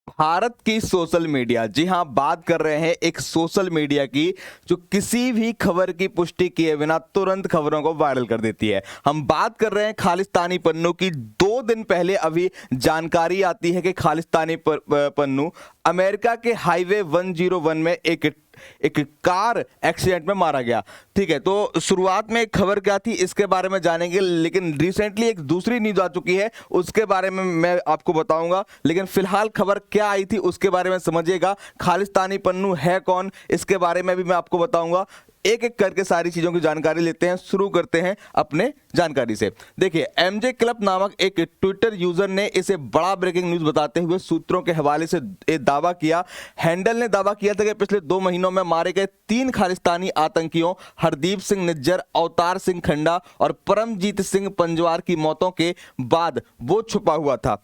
भारत की social media, जी हाँ, बात कर रहे हैं एक सोशल मीडिया की जो किसी भी खबर की पुष्टि किए बिना तुरंत खबरों को वायरल कर देती है। हम बात कर रहे हैं खालिस्तानी पन्नू की। 2 दिन पहले अभी जानकारी आती है कि खालिस्तानी पन्नू अमेरिका के हाईवे 101 में एक कार एक्सीडेंट में मारा गया। ठीक है, तो शुरुआत में एक खबर क्या थी इसके बारे में जानेंगे, लेकिन रिसेंटली एक दूसरी न्यूज आ चुकी है उसके बारे में मैं आपको बताऊंगा। लेकिन फिलहाल खबर क्या आई थी उसके बारे में समझिएगा। खालिस्तानी पन्नू है कौन, इसके बारे में भी मैं आपको बताऊंगा। एक एक करके सारी चीजों की जानकारी लेते हैं, शुरू करते हैं अपने जानकारी से। देखिए, एमजे क्लब नामक एक ट्विटर यूजर ने इसे बड़ा ब्रेकिंग न्यूज बताते हुए सूत्रों के हवाले से एक दावा किया। हैंडल ने दावा किया था कि पिछले 2 महीनों में मारे गए 3 खालिस्तानी आतंकियों हरदीप सिंह निज्जर, अवतार सिंह खंडा और परमजीत सिंह पंजवार की मौतों के बाद वो छुपा हुआ था।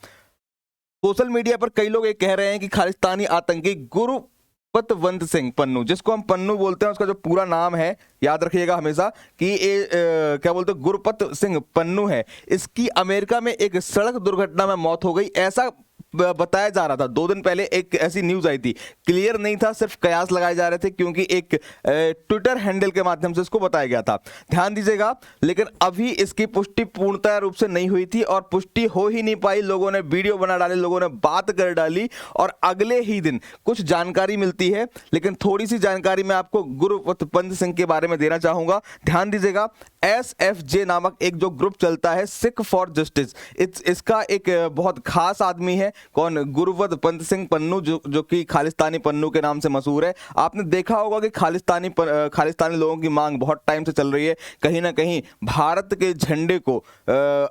सोशल मीडिया पर कई लोग ये कह रहे हैं कि खालिस्तानी आतंकी गुरुपतवंत सिंह पन्नू, जिसको हम पन्नू बोलते हैं, उसका जो पूरा नाम है याद रखिएगा हमेशा कि ये क्या बोलते हैं, गुरुपत सिंह पन्नू है। इसकी अमेरिका में एक सड़क दुर्घटना में मौत हो गई, ऐसा बताया जा रहा था। 2 दिन पहले एक ऐसी न्यूज आई थी, क्लियर नहीं था, सिर्फ कयास लगाए जा रहे थे क्योंकि एक ट्विटर हैंडल के माध्यम से इसको बताया गया था। ध्यान दीजिएगा, लेकिन अभी इसकी पुष्टि पूर्णतः रूप से नहीं हुई थी और पुष्टि हो ही नहीं पाई। लोगों ने वीडियो बना डाले, लोगों ने बात कर डाली और अगले ही दिन कुछ जानकारी मिलती है। लेकिन थोड़ी सी जानकारी मैं आपको गुरुपतवंत सिंह के बारे में देना चाहूंगा। ध्यान दीजिएगा, SFJ नामक एक जो ग्रुप चलता है, सिख फॉर जस्टिस, इसका एक बहुत खास आदमी है। कौन? गुरुपतवंत सिंह पन्नू, जो कि खालिस्तानी पन्नू के नाम से मशहूर है। आपने देखा होगा कि खालिस्तानी लोगों की मांग बहुत टाइम से चल रही है, कहीं ना कहीं भारत के झंडे को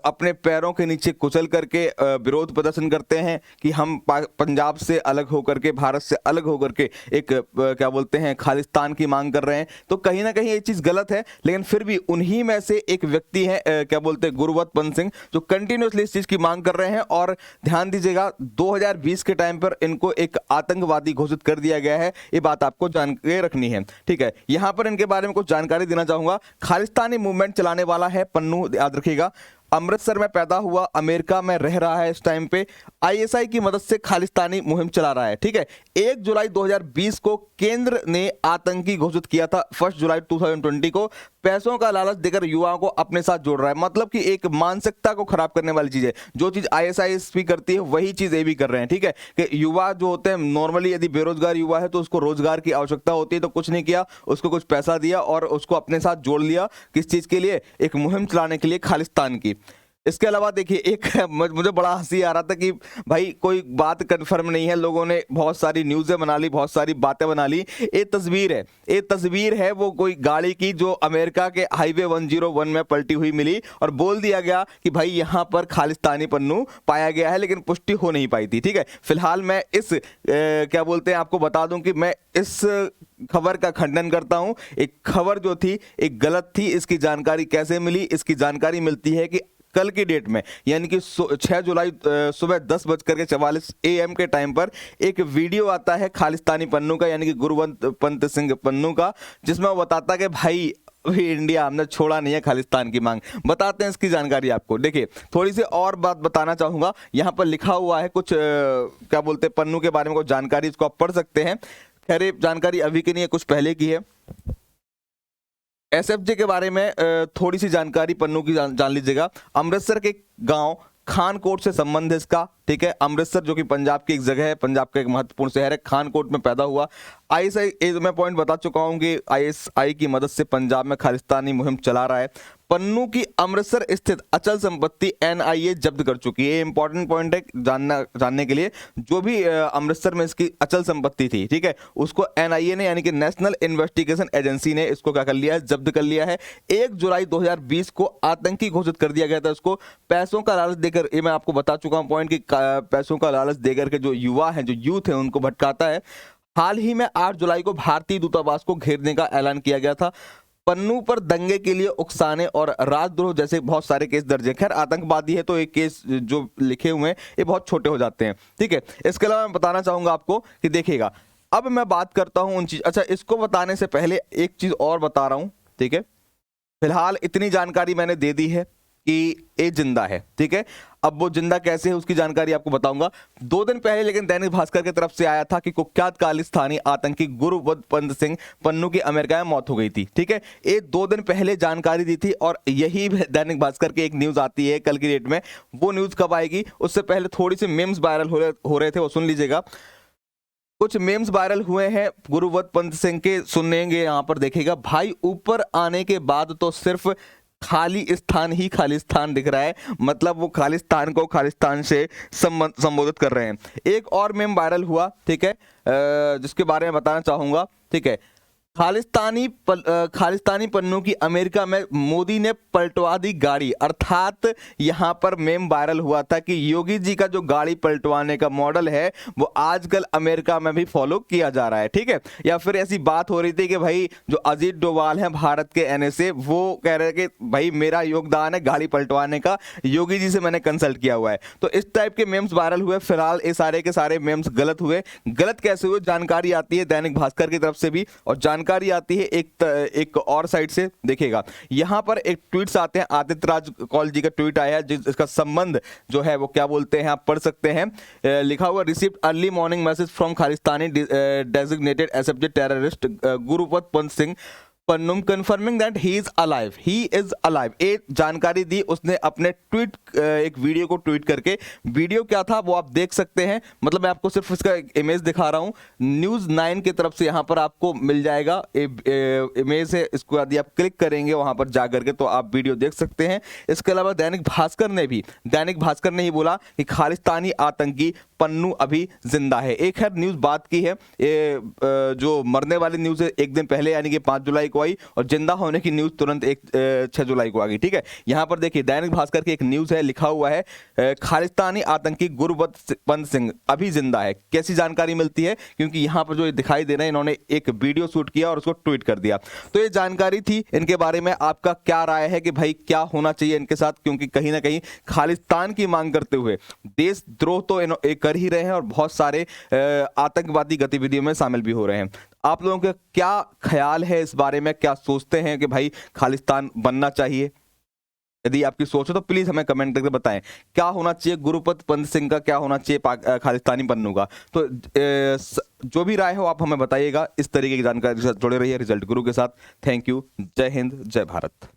अपने पैरों के नीचे कुचल करके विरोध प्रदर्शन करते हैं कि हम पंजाब से अलग होकर के, भारत से अलग होकर के एक क्या बोलते हैं, खालिस्तान की मांग कर रहे हैं। तो कहीं ना कहीं ये चीज गलत है, लेकिन फिर भी उन्हीं में से एक व्यक्ति है क्या बोलते हैं, गुरुपतवंत सिंह, जो कंटिन्यूसली इस चीज की मांग कर रहे हैं। और ध्यान दीजिएगा, 2020 के टाइम पर इनको एक आतंकवादी घोषित कर दिया गया है। ये बात आपको जान के रखनी है, ठीक है। यहां पर इनके बारे में कुछ जानकारी देना चाहूंगा। खालिस्तानी मूवमेंट चलाने वाला है पन्नू, याद रखिएगा। अमृतसर में पैदा हुआ, अमेरिका में रह रहा है इस टाइम पे। ISI की मदद से खालिस्तानी मुहिम चला रहा है, ठीक है। 1 जुलाई 2020 को केंद्र ने आतंकी घोषित किया था। 1 जुलाई 2020 को पैसों का लालच देकर युवाओं को अपने साथ जोड़ रहा है। मतलब कि एक मानसिकता को खराब करने वाली चीज है। जो चीज ISI भी करती है वही चीज ये भी कर रहे हैं, ठीक है। कि युवा जो होते हैं, नॉर्मली यदि बेरोजगार युवा है तो उसको रोजगार की आवश्यकता होती है, तो कुछ नहीं किया, उसको कुछ पैसा दिया और उसको अपने साथ जोड़ लिया। किस चीज के लिए? एक मुहिम चलाने के लिए, खालिस्तान की। इसके अलावा देखिए, एक मुझे बड़ा हंसी आ रहा था कि भाई कोई बात कंफर्म नहीं है, लोगों ने बहुत सारी न्यूज़ें बना ली, बहुत सारी बातें बना ली। ये तस्वीर है वो कोई गाड़ी की जो अमेरिका के हाईवे 101 में पलटी हुई मिली और बोल दिया गया कि भाई यहाँ पर खालिस्तानी पन्नू पाया गया है, लेकिन पुष्टि हो नहीं पाई थी, ठीक है। फिलहाल मैं इस क्या बोलते हैं, आपको बता दूं कि मैं इस खबर का खंडन करता हूं। एक खबर जो थी एक गलत थी। इसकी जानकारी कैसे मिली? इसकी जानकारी मिलती है कि कल की डेट में, यानी कि 6 जुलाई सुबह 10:44 AM के टाइम पर एक वीडियो आता है खालिस्तानी पन्नू का, यानी कि गुरुपतवंत सिंह पन्नू का, जिसमें वो बताता है कि भाई इंडिया, हमने छोड़ा नहीं है खालिस्तान की मांग। बताते हैं इसकी जानकारी आपको। देखिए, थोड़ी सी और बात बताना चाहूंगा। यहाँ पर लिखा हुआ है कुछ क्या बोलते हैं, पन्नू के बारे में कुछ जानकारी, इसको आप पढ़ सकते हैं। खैर, ये जानकारी अभी की नहीं है, कुछ पहले की है। SFJ के बारे में थोड़ी सी जानकारी पन्नू की जान लीजिएगा। अमृतसर के गांव खानकोट से संबंध है इसका, ठीक है। अमृतसर जो कि पंजाब की एक जगह है, पंजाब का एक महत्वपूर्ण शहर है, खानकोट में पैदा हुआ। ISI, मैं पॉइंट बता चुका हूं कि ISI की मदद से पंजाब में खालिस्तानी मुहिम चला रहा है। पन्नू की अमृतसर स्थित अचल संपत्ति NIA जब्त कर चुकी है। ये इंपॉर्टेंट पॉइंट है जानने के लिए। जो भी अमृतसर में इसकी अचल संपत्ति थी, ठीक है, उसको NIA ने, यानी कि नेशनल इन्वेस्टिगेशन एजेंसी ने, इसको क्या कर लिया है, जब्त कर लिया है। 1 जुलाई 2020 को आतंकी घोषित कर दिया गया था उसको, पैसों का लालच देकर। ये मैं आपको बता चुका हूं पॉइंट कि पैसों का लालच देकर के जो युवा है, जो यूथ है, उनको भटकाता है। हाल ही में 8 जुलाई को भारतीय दूतावास को घेरने का ऐलान किया गया था। पन्नू पर दंगे के लिए उकसाने और राजद्रोह जैसे बहुत सारे केस दर्ज है। खैर, आतंकवादी है तो एक केस जो लिखे हुए हैं ये बहुत छोटे हो जाते हैं, ठीक है। इसके अलावा मैं बताना चाहूंगा आपको कि देखिएगा, अब मैं बात करता हूं उन चीज, अच्छा, इसको बताने से पहले एक चीज और बता रहा हूं, ठीक है। फिलहाल इतनी जानकारी मैंने दे दी है। कि ये जिंदा है। ठीक है, अब वो जिंदा कैसे है उसकी जानकारी आपको बताऊंगा। 2 दिन पहले लेकिन दैनिक भास्कर की तरफ से आया था कि कुख्यात खालिस्तानी आतंकी गुरपंत सिंह पन्नू की अमेरिका में मौत हो गई थी। ठीक है, ये 2 दिन पहले जानकारी दी थी और यही दैनिक भास्कर की एक न्यूज आती है कल की डेट में। वो न्यूज कब आएगी उससे पहले थोड़ी सी मेम्स वायरल हो रहे थे, वो सुन लीजिएगा। कुछ मेम्स वायरल हुए हैं गुरपंत सिंह के, सुनेंगे यहां पर देखिएगा। भाई ऊपर आने के बाद तो सिर्फ खाली स्थान ही खालिस्तान दिख रहा है, मतलब वो खालिस्तान को खालिस्तान से संबोधित कर रहे हैं। एक और मेम वायरल हुआ, ठीक है, जिसके बारे में बताना चाहूंगा। ठीक है, खालिस्तानी पन्नू की अमेरिका में मोदी ने पलटवा दी गाड़ी, अर्थात यहां पर मेम वायरल हुआ था कि योगी जी का जो गाड़ी पलटवाने का मॉडल है वो आजकल अमेरिका में भी फॉलो किया जा रहा है। ठीक है, या फिर ऐसी बात हो रही थी कि भाई जो अजीत डोभाल है भारत के एनएसए, वो कह रहे कि भाई मेरा योगदान है गाड़ी पलटवाने का, योगी जी से मैंने कंसल्ट किया हुआ है। तो इस टाइप के मेम्स वायरल हुए। फिलहाल ये सारे के सारे मेम्स गलत हुए। गलत कैसे हुए, जानकारी आती है दैनिक भास्कर की तरफ से भी और जानकारी आती है एक और साइड से। देखिएगा यहां पर एक ट्वीट्स आते हैं, आदित्य राज कौल जी का ट्वीट आया है जिसका संबंध जो है वो क्या बोलते हैं आप पढ़ सकते हैं। लिखा हुआ, received early morning message from Khalistani designated SFJ terrorist Gurpatwant Singh Pannun confirming that he is alive. एक जानकारी दी उसने अपने ट्वीट, एक वीडियो को ट्वीट करके। वीडियो क्या था वो आप देख सकते हैं, मतलब मैं आपको सिर्फ इसका इमेज दिखा रहा हूं। न्यूज़ 9 की तरफ से यहां पर आपको मिल जाएगा इमेज है, इसको यदि आप क्लिक करेंगे वहां पर जाकर के तो आप वीडियो देख सकते हैं। इसके अलावा दैनिक भास्कर ने ही बोला कि खालिस्तानी आतंकी पन्नू अभी जिंदा है। एक है न्यूज बात की है, जो मरने वाली न्यूज है एक दिन पहले यानी कि 5 जुलाई को आई और जिंदा होने की न्यूज तुरंत 6 जुलाई को आ गई। ठीक है, यहां पर देखिए दैनिक भास्कर की एक न्यूज है, लिखा हुआ है खालिस्तानी आतंकी गुरपंत सिंह अभी जिंदा है। कैसी जानकारी मिलती है, क्योंकि यहां पर जो दिखाई दे रहे हैं इन्होंने एक वीडियो शूट किया और उसको ट्वीट कर दिया। तो ये जानकारी थी। इनके बारे में आपका क्या राय है कि भाई क्या होना चाहिए इनके साथ, क्योंकि कहीं ना कहीं खालिस्तान की मांग करते हुए देशद्रोह तो कर ही रहे हैं और बहुत सारे आतंकवादी गतिविधियों में शामिल भी हो रहे हैं। आप लोगों का क्या ख्याल है इस बारे में, क्या सोचते हैं कि भाई खालिस्तान बनना चाहिए? यदि आपकी सोच हो तो प्लीज हमें कमेंट करके बताएं क्या होना चाहिए गुरपंत सिंह का, क्या होना चाहिए खालिस्तानी पन्नू का। तो जो भी राय हो आप हमें बताइएगा। इस तरीके की जानकारी के साथ जुड़े रहिए रिजल्ट गुरु के साथ। Thank you. जय हिंद, जय भारत।